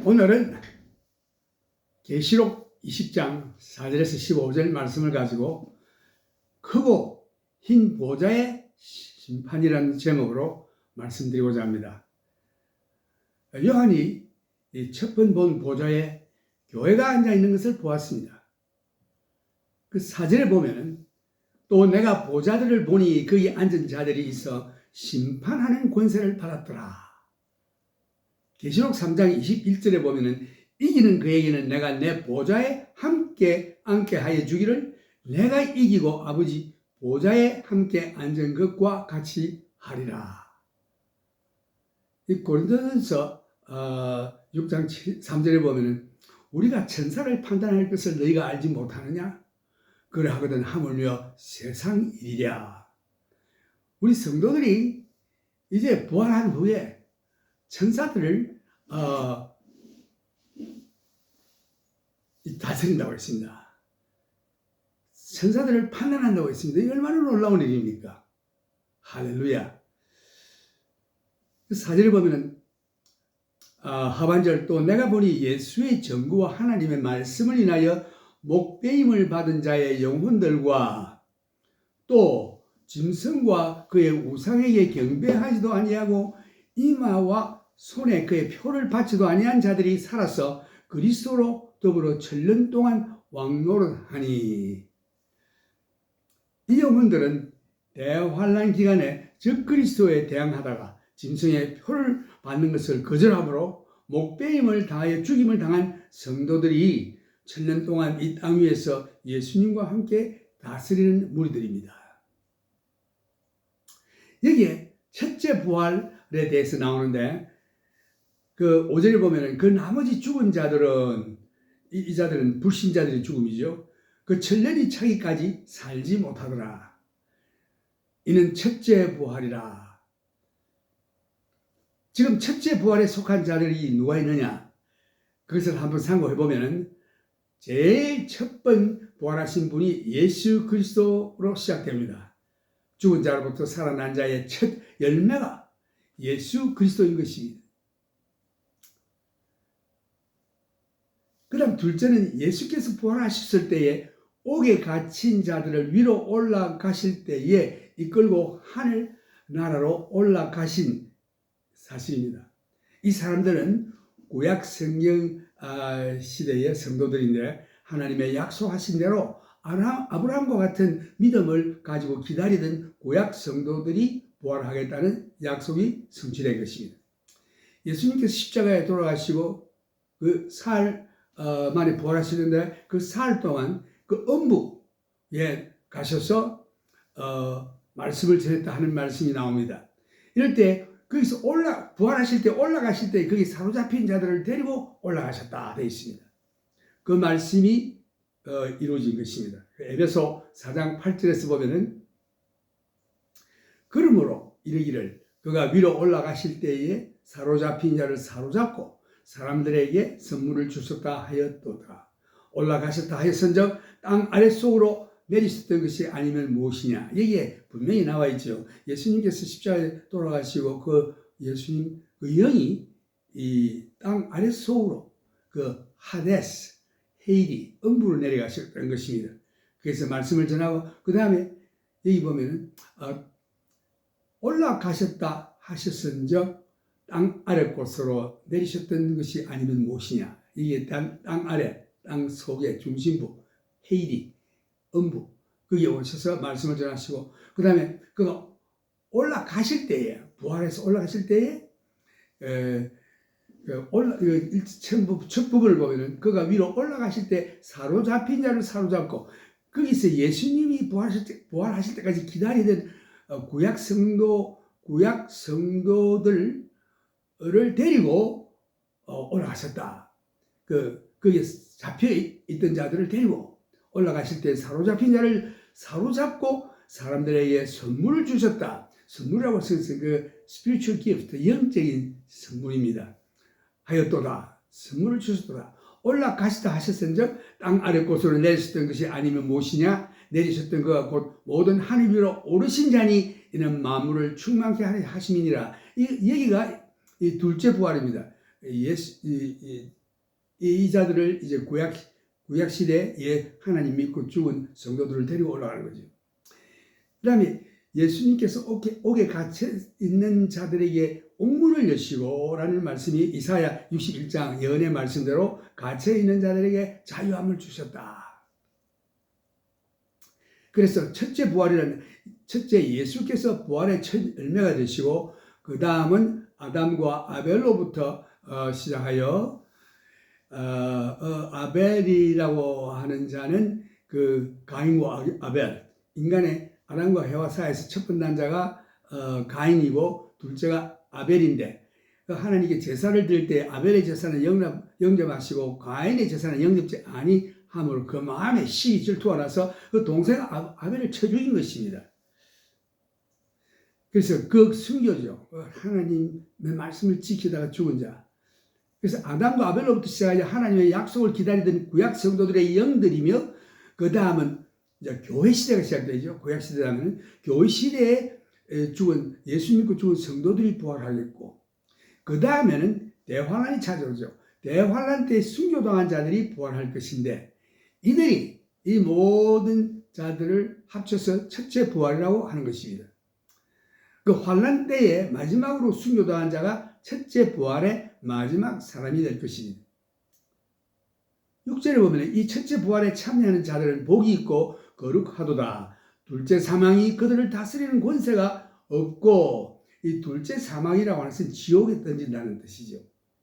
오늘은 계시록 20장 4절에서 15절 말씀을 가지고 크고 흰 보좌의 심판이라는 제목으로 말씀드리고자 합니다. 요한이 첫 번 본 보좌에 교회가 앉아 있는 것을 보았습니다. 그 4절에 보면은 또 내가 보좌들을 보니 거기 앉은 자들이 있어 심판하는 권세를 받았더라. 계시록 3장 21절에 보면은 이기는 그에게는 내가 내 보좌에 함께 앉게 하여 주기를 내가 이기고 아버지 보좌에 함께 앉은 것과 같이 하리라. 이 고린도전서 6장 3절에 보면은 우리가 천사를 판단할 것을 너희가 알지 못하느냐? 그래 하거든 하물며 세상 일이랴. 우리 성도들이 이제 부활한 후에 천사들을 다스린다고 했습니다. 천사들을 판단한다고 했습니다. 이게 얼마나 놀라운 일입니까? 할렐루야. 4절에 보면은 하반절 또 내가 보니 예수의 전구와 하나님의 말씀을 인하여 목배임을 받은 자의 영혼들과 또 짐승과 그의 우상에게 경배하지도 아니하고 이마와 손에 그의 표를 받지도 아니한 자들이 살아서 그리스도로 더불어 1000년 동안 왕노릇하니. 이 영혼들은 대환란 기간에 적 그리스도에 대항하다가 짐승의 표를 받는 것을 거절함으로 목배임을 당하여 죽임을 당한 성도들이 1000년 동안 이 땅 위에서 예수님과 함께 다스리는 무리들입니다. 여기에 첫째 부활에 대해서 나오는데 그 5절에 보면은 그 나머지 죽은 자들은 이 자들은 불신자들의 죽음이죠. 그 1000년이 차기까지 살지 못하더라. 이는 첫째 부활이라. 지금 첫째 부활에 속한 자들이 누가 있느냐? 그것을 한번 상고해 보면은 제일 첫 번 부활하신 분이 예수 그리스도로 시작됩니다. 죽은 자로부터 살아난 자의 첫 열매가 예수 그리스도인 것입니다. 그 다음 둘째는 예수께서 부활하셨을 때에 옥에 갇힌 자들을 위로 올라가실 때에 이끌고 하늘 나라로 올라가신 사실입니다. 이 사람들은 구약 성경 시대의 성도들인데 하나님의 약속하신 대로 아브라함과 같은 믿음을 가지고 기다리던 구약 성도들이 부활하겠다는 약속이 성취된 것입니다. 예수님께서 십자가에 돌아가시고 그 사흘 만에 부활하시는데 그 사흘 동안 그 음부에 가셔서 말씀을 전했다 하는 말씀이 나옵니다. 이럴 때 거기서 부활하실 때 올라가실 때 거기 사로잡힌 자들을 데리고 올라가셨다 되어 있습니다. 그 말씀이 이루어진 것입니다. 에베소 4장 8절에서 보면은 그러므로 이르기를 그가 위로 올라가실 때에 사로잡힌 자를 사로잡고 사람들에게 선물을 주셨다 하였도다. 올라가셨다 하였은즉 땅 아래속으로 내리셨던 것이 아니면 무엇이냐. 여기에 분명히 나와 있죠. 예수님께서 십자가에 돌아가시고 그 예수님 그 영이 이 땅 아래속으로 그 하데스, 헤이리, 음부로 내려가셨던 것입니다. 그래서 말씀을 전하고 그 다음에 여기 보면은 올라가셨다 하셨은즉 땅 아래 곳으로 내리셨던 것이 아니면 무엇이냐. 이게 땅 아래, 땅 속의 중심부, 헤이리, 음부, 거기에 오셔서 말씀을 전하시고, 그 다음에 그가 올라가실 때에, 부활해서 올라가실 때에, 첫 부분을 보면은 그가 위로 올라가실 때 사로잡힌 자를 사로잡고, 거기서 예수님이 부활하실 때까지 기다리던 구약 성도들을 데리고 올라가셨다. 거기에 잡혀 있던 자들을 데리고 올라가실 때 사로잡힌 자를 사로잡고 사람들에게 선물을 주셨다. 선물이라고 해서 그 spiritual gift, 영적인 선물입니다. 하였도다. 선물을 주셨도다. 올라가시다 하셨은즉 땅 아래 곳으로 내리셨던 것이 아니면 무엇이냐? 내리셨던 그가 곧 모든 하늘 위로 오르신 자니 이는 만물을 충만케 하려 하심이니라. 여기가 이 둘째 부활입니다. 이 자들을 이제 구약 시대에 하나님 믿고 죽은 성도들을 데리고 올라가는 거죠. 그다음에 예수님께서 옥에 갇혀 있는 자들에게 옥문을 여시고라는 말씀이 이사야 61장 예언의 말씀대로 갇혀 있는 자들에게 자유함을 주셨다. 그래서 첫째 부활이라는 첫째 예수께서 부활의 첫 열매가 되시고 그 다음은 아담과 아벨로부터 시작하여 아벨이라고 하는 자는 그 가인과 아벨, 인간의 아담과 해와 사이에서 첫 번째 자가 가인이고 둘째가 아벨인데 하나님께 제사를 드릴 때 아벨의 제사는 영접하시고 가인의 제사는 영접지 아니함으로 그 마음에 시기 질투가 나서 그 동생 아벨을 쳐 죽인 것입니다. 그래서 그 순교죠. 하나님의 말씀을 지키다가 죽은 자. 그래서 아담과 아벨로부터 시작하여 하나님의 약속을 기다리던 구약 성도들의 영들이며 그 다음은 이제 교회 시대가 시작되죠. 구약 시대 하면은 교회 시대에 죽은 예수 믿고 죽은 성도들이 부활하겠고 그 다음에는 대환란이 찾아오죠. 대환란 때 순교당한 자들이 부활할 것인데 이들이 이 모든 자들을 합쳐서 첫째 부활이라고 하는 것입니다. 그 환란 때에 마지막으로 순교당한 자가 첫째 부활의 마지막 사람이 될 것입니다. 6절에 보면 이 첫째 부활에 참여하는 자들은 복이 있고 거룩하도다. 둘째 사망이 그들을 다스리는 권세가 없고 이 둘째 사망이라고 하는 것은 지옥에 던진다는 뜻이죠.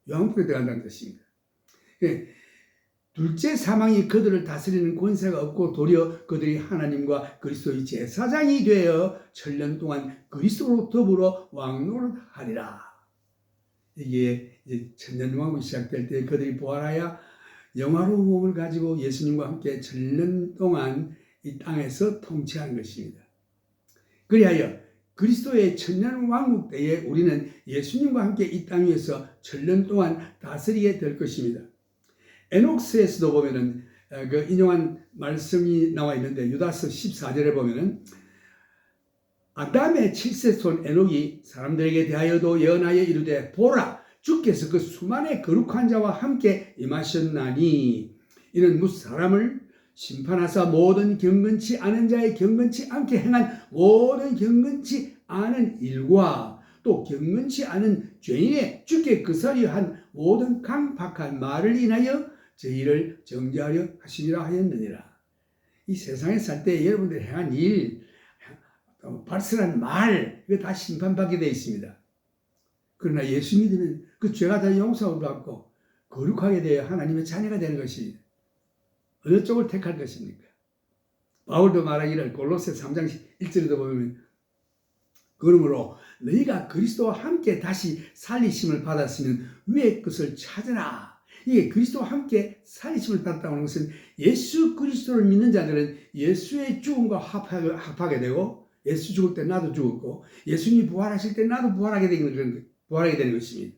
영혼에 들어간다는 뜻입니다. 둘째 사망이 그들을 다스리는 권세가 없고 도리어 그들이 하나님과 그리스도의 제사장이 되어 천년 동안 그리스도로 더불어 왕노릇하리라. 이게 이제 천년왕국이 시작될 때 그들이 부활하여 영화로운 몸을 가지고 예수님과 함께 천년 동안 이 땅에서 통치하는 것입니다. 그리하여 그리스도의 천년왕국 때에 우리는 예수님과 함께 이 땅 위에서 천년 동안 다스리게 될 것입니다. 에녹스에서도 보면은 그 인용한 말씀이 나와 있는데 유다서 14절에 보면은 아담의 7세 손 에녹이 사람들에게 대하여도 예언하여 이르되 보라 주께서 그 수만의 거룩한 자와 함께 임하셨나니 이는 무 사람을 심판하사 모든 경건치 않은 자의 경건치 않게 행한 모든 경건치 않은 일과 또 경건치 않은 죄인의 주께 거스르한 모든 강박한 말을 인하여 저희를 정죄하려 하시니라 하였느니라. 이 세상에 살 때 여러분들이 행한 일, 발설한 말, 이거 다 심판받게 되어 있습니다. 그러나 예수 믿으면 그 죄가 다 용서를 받고 거룩하게 되어 하나님의 자녀가 되는 것입니다. 어느 쪽을 택할 것입니까? 바울도 말하기를 골로새 3장 1절에도 보면 그러므로 너희가 그리스도와 함께 다시 살리심을 받았으면 위의 것을 찾으라. 이게 그리스도와 함께 살리심을 받았다고 하는 것은 예수 그리스도를 믿는 자들은 예수의 죽음과 합하게 되고 예수 죽을 때 나도 죽었고 예수님이 부활하실 때 나도 부활하게 되는 것입니다.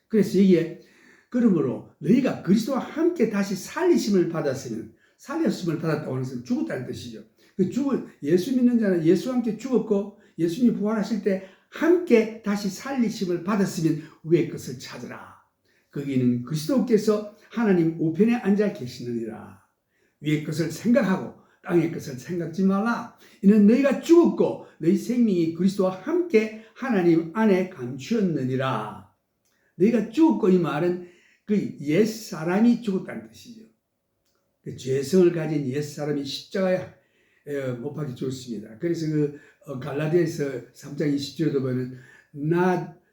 그래서 이게 그러므로 너희가 그리스도와 함께 다시 살리심을 받았으면 살렸음을 받았다고 하는 것은 죽었다는 뜻이죠. 그 예수 믿는 자는 예수와 함께 죽었고 예수님이 부활하실 때 함께 다시 살리심을 받았으면 위의 것을 찾으라. 거기는 그리스도께서 하나님 우편에 앉아 계시느니라. 위의 것을 생각하고 땅의 것을 생각지 말라. 이는 너희가 죽었고 너희 생명이 그리스도와 함께 하나님 안에 감추었느니라. 너희가 죽었고 이 말은 그 옛사람이 죽었다는 뜻이죠. 그 죄성을 가진 옛사람이 십자가에 못 박혀 죽었습니다. 그래서 그 갈라디아서 3장 20절에도 보면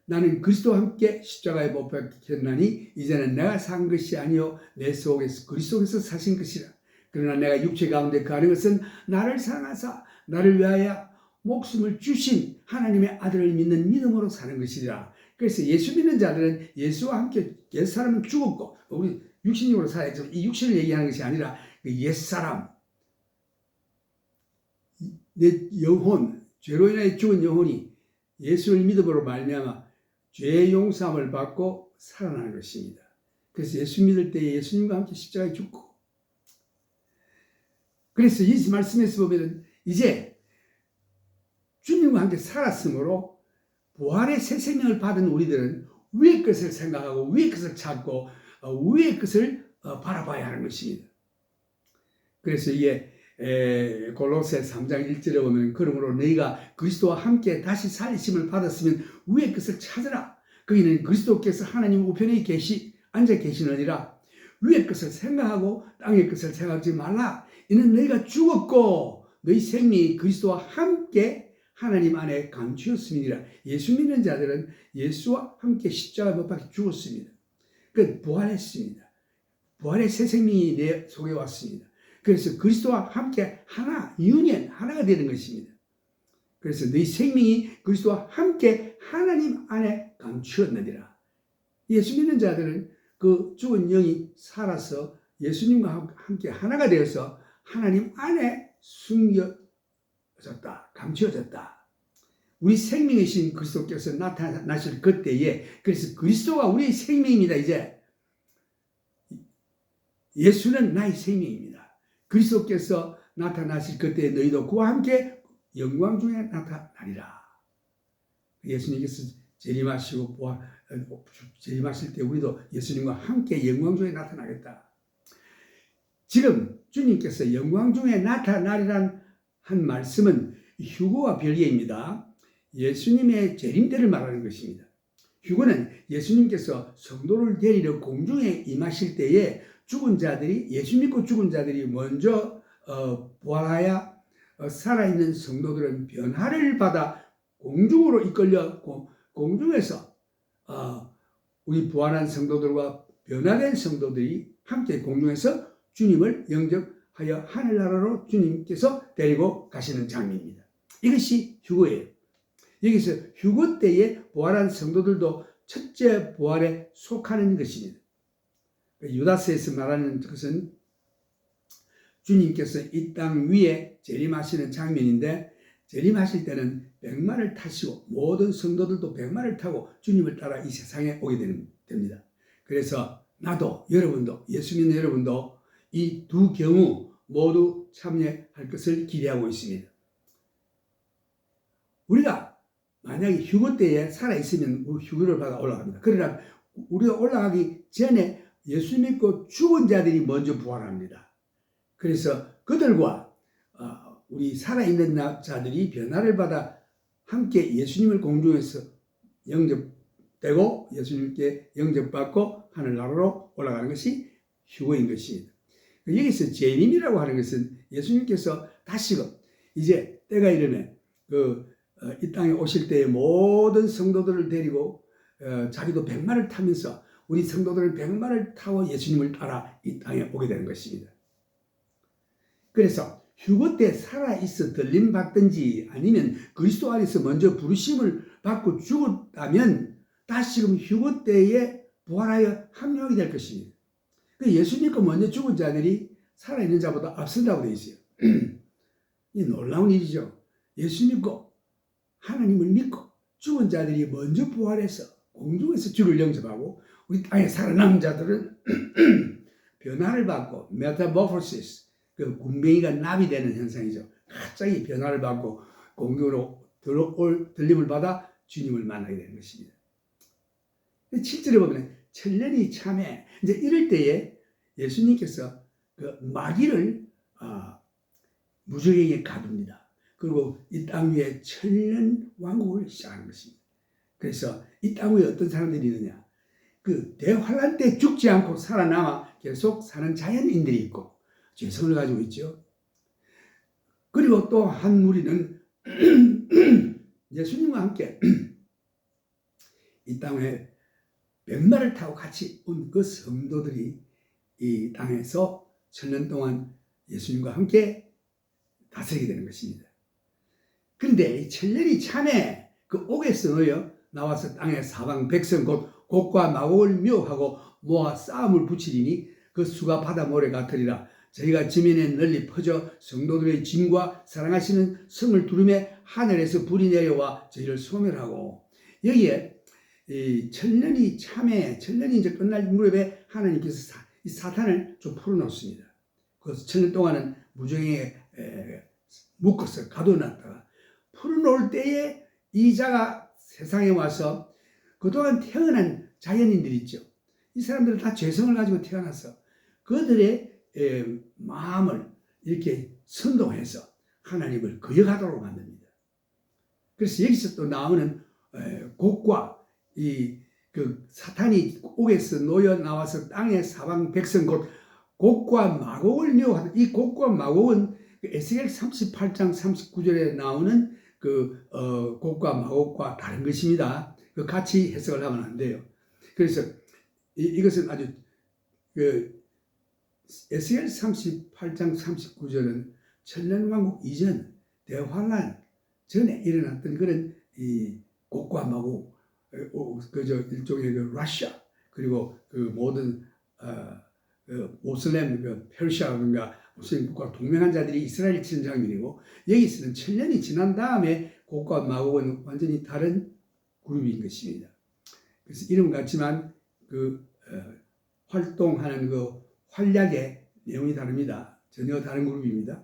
나는 그리스도와 함께 십자가에 못 박혔나니 이제는 내가 산 것이 아니요 내 속에서 그리스도께서 사신 것이라. 그러나 내가 육체 가운데 거하는 것은 나를 사랑하사 나를 위하여 목숨을 주신 하나님의 아들을 믿는 믿음으로 사는 것이라. 그래서 예수 믿는 자들은 예수와 함께 옛사람은 죽었고 우리 육신적으로 살아야죠. 이 육신을 얘기하는 것이 아니라 그 옛사람 내 영혼 죄로 인하여 죽은 영혼이 예수를 믿음으로 말미암아 죄의 용서함을 받고 살아나는 것입니다. 그래서 예수 믿을 때 예수님과 함께 십자가에 죽고 그래서 이 말씀에서 보면 이제 주님과 함께 살았으므로 부활의 새 생명을 받은 우리들은 위의 것을 생각하고 위의 것을 찾고 위의 것을 바라봐야 하는 것입니다. 그래서 이게 골로새 3장 1절에 보면 그러므로 너희가 그리스도와 함께 다시 살리심을 받았으면 위의 것을 찾으라. 거기는 그리스도께서 하나님 우편에 앉아 계시느니라. 위의 것을 생각하고 땅의 것을 생각하지 말라. 이는 너희가 죽었고 너희 생명이 그리스도와 함께 하나님 안에 감추었음이니라. 예수 믿는 자들은 예수와 함께 십자가 못 박혀 죽었습니다. 그 부활했습니다. 부활의 새 생명이 내 속에 왔습니다. 그래서 그리스도와 함께 하나, 유니언, 하나가 되는 것입니다. 그래서 너희 생명이 그리스도와 함께 하나님 안에 감추었느니라. 예수 믿는 자들은 그 죽은 영이 살아서 예수님과 함께 하나가 되어서 하나님 안에 숨겨졌다, 감추어졌다. 우리 생명이신 그리스도께서 나타나실 그때에, 그래서 그리스도가 우리의 생명입니다. 이제 예수는 나의 생명입니다. 그리스도께서 나타나실 그때에 너희도 그와 함께 영광 중에 나타나리라. 예수님께서 재림하시고 재림하실 때 우리도 예수님과 함께 영광 중에 나타나겠다. 지금 주님께서 영광 중에 나타나리란 한 말씀은 휴거와 별개입니다. 예수님의 재림 때를 말하는 것입니다. 휴거는 예수님께서 성도를 데리러 공중에 임하실 때에 죽은 자들이, 예수 믿고 죽은 자들이 먼저 부활하여 살아있는 성도들은 변화를 받아 공중으로 이끌려 공중에서 우리 부활한 성도들과 변화된 성도들이 함께 공중에서 주님을 영접하여 하늘나라로 주님께서 데리고 가시는 장면입니다. 이것이 휴거예요. 여기서 휴거 때에 부활한 성도들도 첫째 부활에 속하는 것입니다. 유다서에서 말하는 것은 주님께서 이 땅 위에 재림하시는 장면인데, 재림하실 때는 백마를 타시고 모든 성도들도 백마를 타고 주님을 따라 이 세상에 오게 됩니다. 그래서 나도, 여러분도, 예수 믿는 여러분도 이 두 경우 모두 참여할 것을 기대하고 있습니다. 우리가 만약에 휴거 때에 살아있으면 휴거를 받아 올라갑니다. 그러나 우리가 올라가기 전에 예수 믿고 죽은 자들이 먼저 부활합니다. 그래서 그들과 우리 살아있는 자들이 변화를 받아 함께 예수님을 공중에서 영접되고 예수님께 영접받고 하늘나라로 올라가는 것이 휴거인 것입니다. 여기서 재림이라고 하는 것은 예수님께서 다시금 이제 때가 이르면 이 땅에 오실 때에 모든 성도들을 데리고 자기도 백마를 타면서 우리 성도들은 백마를 타고 예수님을 따라 이 땅에 오게 되는 것입니다. 그래서 휴거 때 살아있어 들림 받든지 아니면 그리스도 안에서 먼저 부르심을 받고 죽었다면 다시금 휴거 때에 부활하여 합류하게 될 것입니다. 예수 믿고 먼저 죽은 자들이 살아있는 자보다 앞선다고 되어 있어요. 이 놀라운 일이죠. 예수 믿고 하나님을 믿고 죽은 자들이 먼저 부활해서 공중에서 주를 영접하고 우리 땅에 살아남은 자들은 변화를 받고 메타모포시스, 그 군뱅이가 나비 되는 현상이죠. 갑자기 변화를 받고 공중으로 들어올 들림을 받아 주님을 만나게 되는 것입니다. 7절에 보면 천년이 참해, 이제 이럴 때에 예수님께서 그 마귀를 무적에게 가둡니다. 그리고 이 땅 위에 천년 왕국을 시작하는 것입니다. 그래서 이 땅 위에 어떤 사람들이 있느냐? 그 대환란 때 죽지 않고 살아남아 계속 사는 자연인들이 있고 죄성을 가지고 있죠. 그리고 또 한 무리는 예수님과 함께 이 땅에 백마를 타고 같이 온 그 성도들이 이 땅에서 천년 동안 예수님과 함께 다스리게 되는 것입니다. 그런데 이 천년이 참에 그 옥에서 나와서 땅의 사방 백성 곧 곡과 마곡을 묘하고 모아 싸움을 붙이리니 그 수가 바다 모래 같으리라. 저희가 지면에 널리 퍼져 성도들의 짐과 사랑하시는 성을 두르매 하늘에서 불이 내려와 저희를 소멸하고, 여기에 이 천년이 참에, 천년이 이제 끝날 무렵에 하나님께서 이 사탄을 좀 풀어놓습니다. 그래서 천년 동안은 무정에 묶어서 가둬놨다가 풀어놓을 때에 이 자가 세상에 와서 그동안 태어난 자연인들 있죠. 이 사람들은 다 죄성을 가지고 태어나서 그들의 마음을 이렇게 선동해서 하나님을 거역하도록 만듭니다. 그래서 여기서 또 나오는 곡과 그 사탄이 옥에서 놓여 나와서 땅의 사방 백성 곧 곡과 마곡을 미워하는 이 곡과 마곡은 에스겔 38장 39절에 나오는 그 곡과 마곡과 다른 것입니다. 그 같이 해석을 하면 안 돼요. 그래서 이것은 아주 그 에스겔 38장 39절은 천년왕국 이전 대환란 전에 일어났던 그런 이 곡과 마곡 그저 일종의 그 러시아 그리고 그 모든 그 모슬렘 그 페르시아가 무슬림 국가 동맹한 자들이 이스라엘 치는 장면이고 여기서는 천년이 지난 다음에 곡과 마곡은 완전히 다른 그룹인 것입니다. 그래서 이름은 같지만 그 활동하는 그 활약의 내용이 다릅니다. 전혀 다른 그룹입니다.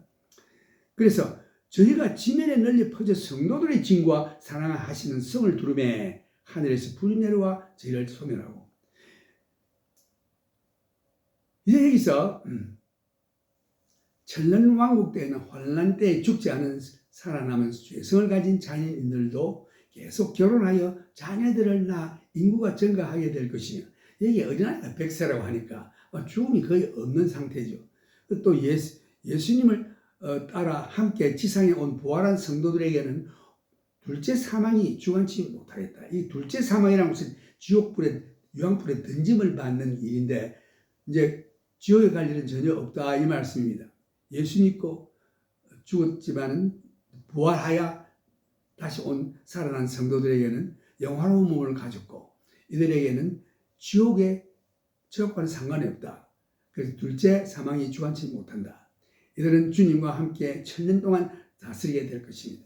그래서 저희가 지면에 널리 퍼져 성도들의 진과 사랑하시는 성을 두루매 하늘에서 불이 내려와 저희를 소멸하고 이제 여기서 천년왕국 때에는 환란 때에 죽지 않은 살아남은 죄성을 가진 자녀인들도 계속 결혼하여 자녀들을 낳아 인구가 증가하게 될 것이며 여기 어린아이가 100세라고 하니까 죽음이 거의 없는 상태죠. 또 예수님을 따라 함께 지상에 온 부활한 성도들에게는 둘째 사망이 주관치 못하겠다. 이 둘째 사망이라는 것은 지옥불에 유황불에 던짐을 받는 일인데 이제 지옥에 갈 일은 전혀 없다 이 말씀입니다. 예수 믿고 죽었지만은 부활하여 다시 온 살아난 성도들에게는 영화로운 몸을 가졌고 이들에게는 지옥의 지옥과는 상관이 없다. 그래서 둘째 사망이 주관치 못한다. 이들은 주님과 함께 천년 동안 다스리게 될 것입니다.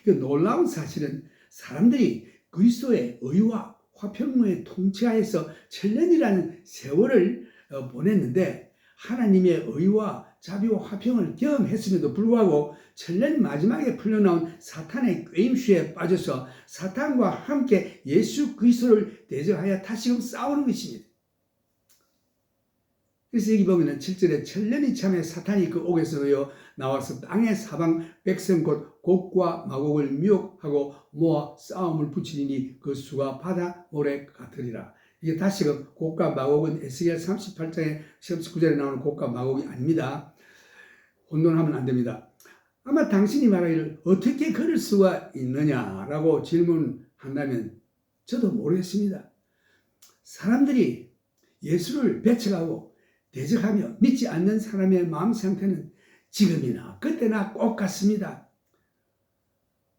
그 놀라운 사실은 사람들이 그리스도의 의와 화평의 통치하에서 천년이라는 세월을 보냈는데 하나님의 의와 자비와 화평을 경험했음에도 불구하고 천년 마지막에 풀려나온 사탄의 꾀임수에 빠져서 사탄과 함께 예수 그리스도를 대적하여 다시금 싸우는 것입니다. 그래서 여기 보면은 7절에 천년이 참에 사탄이 그 옥에서 나와서 땅의 사방 백성 곧 곡과 마곡을 미혹하고 모아 싸움을 붙이니 그 수가 바다 모래 같으리라. 이게 다시금 곡과 마곡은 에스겔 38장에 19절에 나오는 곡과 마곡이 아닙니다. 혼돈하면 안 됩니다. 아마 당신이 말하기를 어떻게 그럴 수가 있느냐라고 질문한다면 저도 모르겠습니다. 사람들이 예수를 배척하고 대적하며 믿지 않는 사람의 마음 상태는 지금이나 그때나 꼭 같습니다.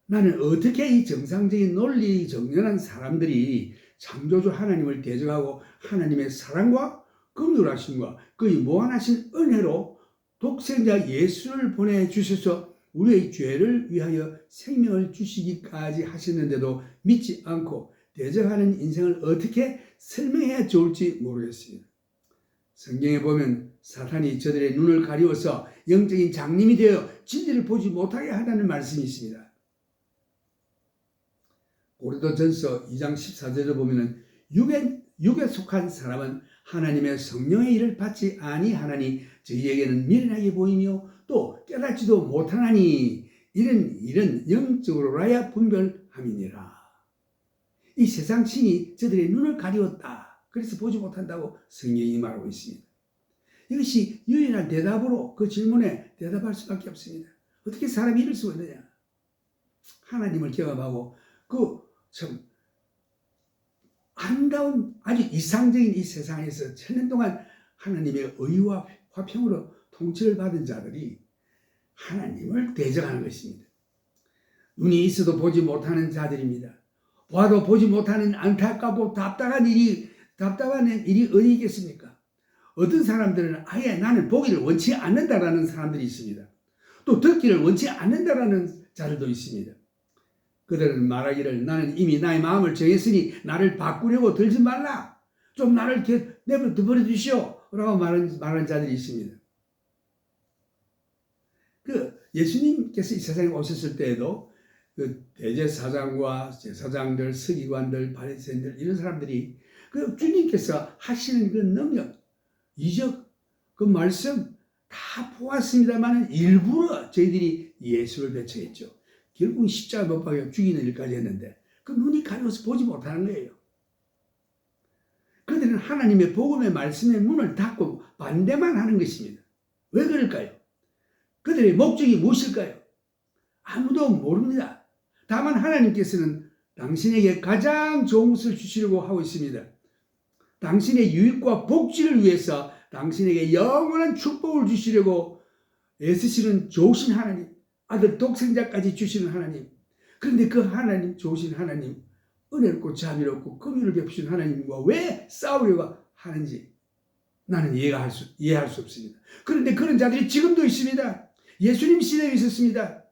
나는 어떻게 이 정상적인 논리 정연한 사람들이 창조주 하나님을 대적하고 하나님의 사랑과 긍휼하심과 그의 무한하신 은혜로 독생자 예수를 보내주셔서 우리의 죄를 위하여 생명을 주시기까지 하셨는데도 믿지 않고 대적하는 인생을 어떻게 설명해야 좋을지 모르겠습니다. 성경에 보면 사탄이 저들의 눈을 가리워서 영적인 장님이 되어 진리를 보지 못하게 하다는 말씀이 있습니다. 고린도전서 2장 14절을 보면 육에 속한 사람은 하나님의 성령의 일을 받지 아니하나니 저희에게는 미련하게 보이며 또 깨닫지도 못하나니 이런 일은 영적으로라야 분별함이니라. 이 세상 신이 저들의 눈을 가리웠다. 그래서 보지 못한다고 성경이 말하고 있습니다. 이것이 유일한 대답으로 그 질문에 대답할 수밖에 없습니다. 어떻게 사람이 이럴 수가 있느냐. 하나님을 경험하고 그 참 아름다운 아주 이상적인 이 세상에서 천년 동안 하나님의 의와 화평으로 통치를 받은 자들이 하나님을 대적하는 것입니다. 눈이 있어도 보지 못하는 자들입니다. 봐도 보지 못하는 안타깝고 답답한 일이 어디 있겠습니까? 어떤 사람들은 아예 나는 보기를 원치 않는다라는 사람들이 있습니다. 또 듣기를 원치 않는다라는 자들도 있습니다. 그들은 말하기를 나는 이미 나의 마음을 정했으니 나를 바꾸려고 들지 말라. 좀 나를 내버려 두시오. 라고 말하는 자들이 있습니다. 예수님께서 이 세상에 오셨을 때에도 그 대제사장과 제사장들, 서기관들, 바리새인들 이런 사람들이 그 주님께서 하시는 그 능력, 이적, 그 말씀 다 보았습니다만 일부러 저희들이 예수를 배척했죠. 결국은 십자가 못 박혀 죽이는 일까지 했는데 그 눈이 가려워서 보지 못하는 거예요. 그들은 하나님의 복음의 말씀의 문을 닫고 반대만 하는 것입니다. 왜 그럴까요? 그들의 목적이 무엇일까요? 아무도 모릅니다. 다만 하나님께서는 당신에게 가장 좋은 것을 주시려고 하고 있습니다. 당신의 유익과 복지를 위해서 당신에게 영원한 축복을 주시려고 애쓰시는 좋으신 하나님, 아들 독생자까지 주시는 하나님. 그런데 그 하나님, 좋으신 하나님, 은혜롭고 자비롭고 긍휼을 베푸신 하나님과 왜 싸우려고 하는지 나는 이해할 수 없습니다. 그런데 그런 자들이 지금도 있습니다. 예수님 시대에 있었습니다.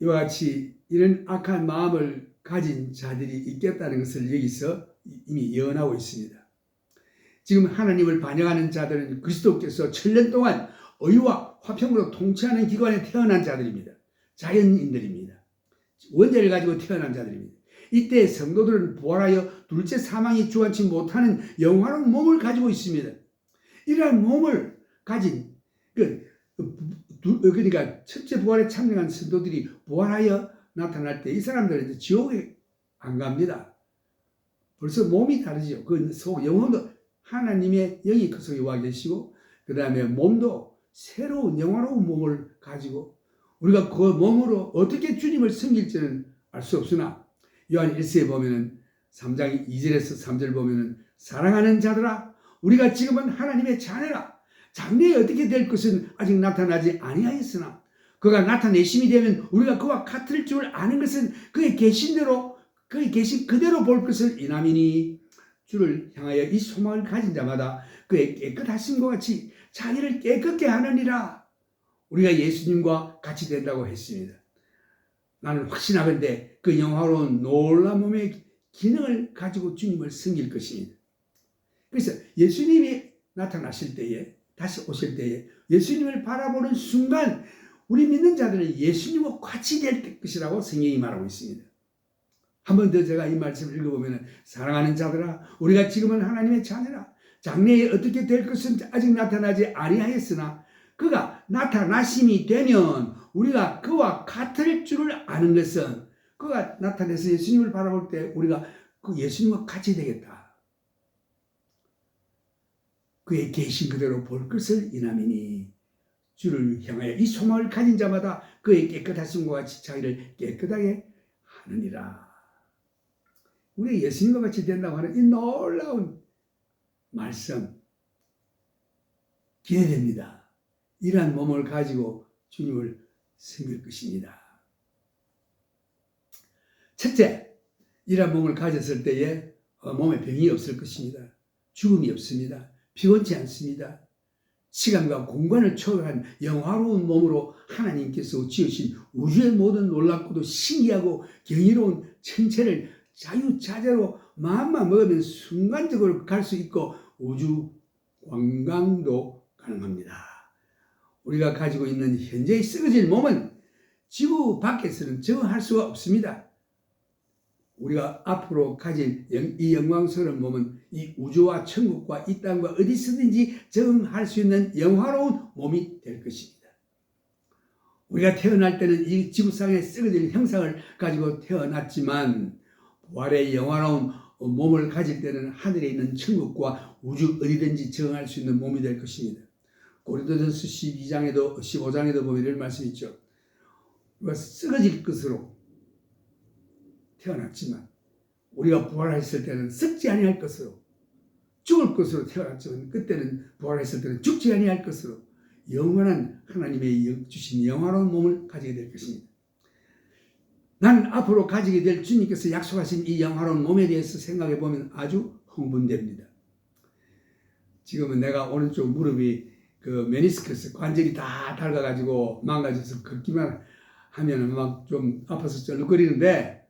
이와 같이 이런 악한 마음을 가진 자들이 있겠다는 것을 여기서 이미 예언하고 있습니다. 지금 하나님을 반역하는 자들은 그리스도께서 1000년 동안 의와 화평으로 통치하는 기관에 태어난 자들입니다. 자연인들입니다. 원죄를 가지고 태어난 자들입니다. 이때 성도들은 부활하여 둘째 사망이 주관치 못하는 영화로운 몸을 가지고 있습니다. 이러한 몸을 가진 그러니까 첫째 부활에 참여한 성도들이 부활하여 나타날 때 이 사람들은 이제 지옥에 안 갑니다. 벌써 몸이 다르죠. 그 속 영혼도 하나님의 영이 그 속에 와 계시고 그 다음에 몸도 새로운 영화로운 몸을 가지고 우리가 그 몸으로 어떻게 주님을 섬길지는 알 수 없으나 요한 1서에 보면은 3장 2절에서 3절 보면은 사랑하는 자들아 우리가 지금은 하나님의 자녀라 장래에 어떻게 될 것은 아직 나타나지 아니하였으나 그가 나타내심이 되면 우리가 그와 같을 줄 아는 것은 그의 계신 대로 그의 계신 그대로 볼 것을 인함이니 주를 향하여 이 소망을 가진 자마다 그의 깨끗하심과 같이 자기를 깨끗게 하느니라. 우리가 예수님과 같이 된다고 했습니다. 나는 확신하건대 그 영화로운 놀라운 몸의 기능을 가지고 주님을 섬길 것입니다. 그래서 예수님이 나타나실 때에 다시 오실 때에 예수님을 바라보는 순간 우리 믿는 자들은 예수님과 같이 될 것이라고 성경이 말하고 있습니다. 한 번 더 제가 이 말씀을 읽어보면 사랑하는 자들아 우리가 지금은 하나님의 자녀라 장래에 어떻게 될 것은 아직 나타나지 아니하였으나 그가 나타나심이 되면 우리가 그와 같을 줄을 아는 것은 그가 나타나서 예수님을 바라볼 때 우리가 그 예수님과 같이 되겠다. 그의 계신 그대로 볼 것을 인함이니 주를 향하여 이 소망을 가진 자마다 그의 깨끗하심과 같이 자기를 깨끗하게 하느니라. 우리 예수님과 같이 된다고 하는 이 놀라운 말씀 기대됩니다. 이러한 몸을 가지고 주님을 섬길 것입니다. 첫째, 이러한 몸을 가졌을 때에 몸에 병이 없을 것입니다. 죽음이 없습니다. 피곤치 않습니다. 시간과 공간을 초월한 영화로운 몸으로 하나님께서 지으신 우주의 모든 놀랍고도 신기하고 경이로운 천체를 자유자재로 마음만 먹으면 순간적으로 갈 수 있고 우주 관광도 가능합니다. 우리가 가지고 있는 현재의 썩어질 몸은 지구 밖에서는 적응할 수가 없습니다. 우리가 앞으로 가질 이 영광스러운 몸은 이 우주와 천국과 이 땅과 어디서든지 적응할 수 있는 영화로운 몸이 될 것입니다. 우리가 태어날 때는 이 지구상의 썩어질 형상을 가지고 태어났지만 부활의 영화로운 몸을 가질 때는 하늘에 있는 천국과 우주 어디든지 적응할 수 있는 몸이 될 것입니다. 고린도전서 15장에도 보면 이런 말씀이 있죠. 우리가 썩어질 것으로 태어났지만 우리가 부활했을 때는 썩지 아니할 것으로 죽을 것으로 태어났지만 그때는 부활했을 때는 죽지 아니할 것으로 영원한 하나님의 주신 영화로운 몸을 가지게 될 것입니다. 난 앞으로 가지게 될 주님께서 약속하신 이 영화로운 몸에 대해서 생각해 보면 아주 흥분됩니다. 지금은 내가 오른쪽 무릎이 그 메니스커스 관절이 다 닳아가지고 망가져서 걷기만 하면 막 좀 아파서 쩔룩거리는데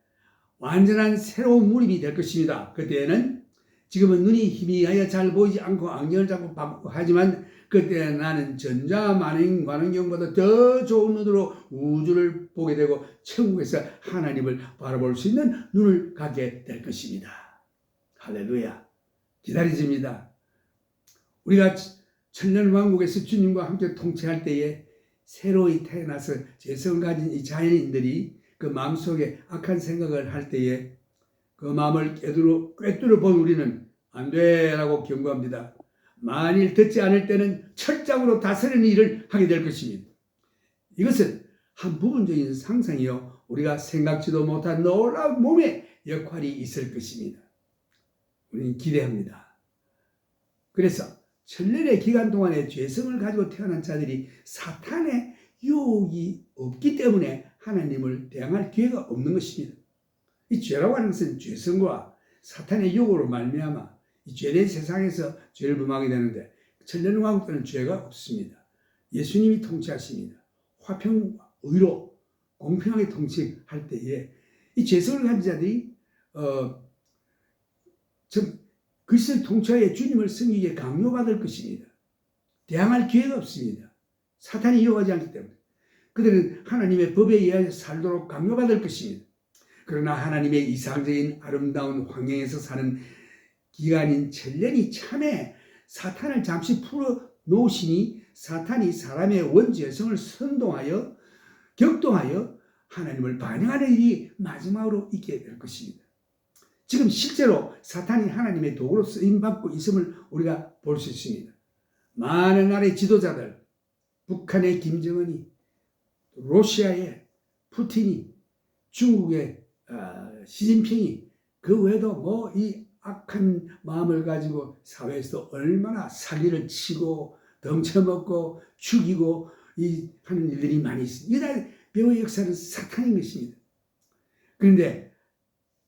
완전한 새로운 무릎이 될 것입니다. 그때는 지금은 눈이 희미하여 잘 보이지 않고 안경을 자꾸 하지만 그때 나는 전자 망원경보다 더 좋은 눈으로 우주를 보게 되고 천국에서 하나님을 바라볼 수 있는 눈을 갖게 될 것입니다. 할렐루야. 기다려집니다. 우리가 천년왕국에서 주님과 함께 통치할 때에 새로이 태어나서 죄성을 가진 이 자연인들이 그 마음속에 악한 생각을 할 때에 그 마음을 꿰뚫어 본 우리는 안 돼라고 경고합니다. 만일 듣지 않을 때는 철장으로 다스리는 일을 하게 될 것입니다. 이것은 한 부분적인 상상이요, 우리가 생각지도 못한 놀라운 몸의 역할이 있을 것입니다. 우리는 기대합니다. 그래서 천년의 기간 동안에 죄성을 가지고 태어난 자들이 사탄의 유혹이 없기 때문에 하나님을 대항할 기회가 없는 것입니다. 이 죄라고 하는 것은 죄성과 사탄의 유혹으로 말미암아 이 죄된 세상에서 죄를 범하게 되는데, 천년왕국 때는 죄가 없습니다. 예수님이 통치하십니다. 화평과 의로 공평하게 통치할 때에 이 죄성을 가진 자들이 그리스도의 통치하에 주님을 섬기기에 강요받을 것입니다. 대항할 기회가 없습니다. 사탄이 이용하지 않기 때문에 그들은 하나님의 법에 의하여 살도록 강요받을 것입니다. 그러나 하나님의 이상적인 아름다운 환경에서 사는 기간인 천년이 참에 사탄을 잠시 풀어 놓으시니 사탄이 사람의 원죄성을 선동하여 격동하여 하나님을 반영하는 일이 마지막으로 있게 될 것입니다. 지금 실제로 사탄이 하나님의 도구로 쓰임받고 있음을 우리가 볼 수 있습니다. 많은 나라의 지도자들, 북한의 김정은이, 러시아의 푸틴이, 중국의 시진핑이, 그 외에도 이 악한 마음을 가지고 사회에서 얼마나 사기를 치고 덩쳐먹고 죽이고 하는 일들이 많이 있습니다. 이 배후의 역사는 사탄인 것입니다. 그런데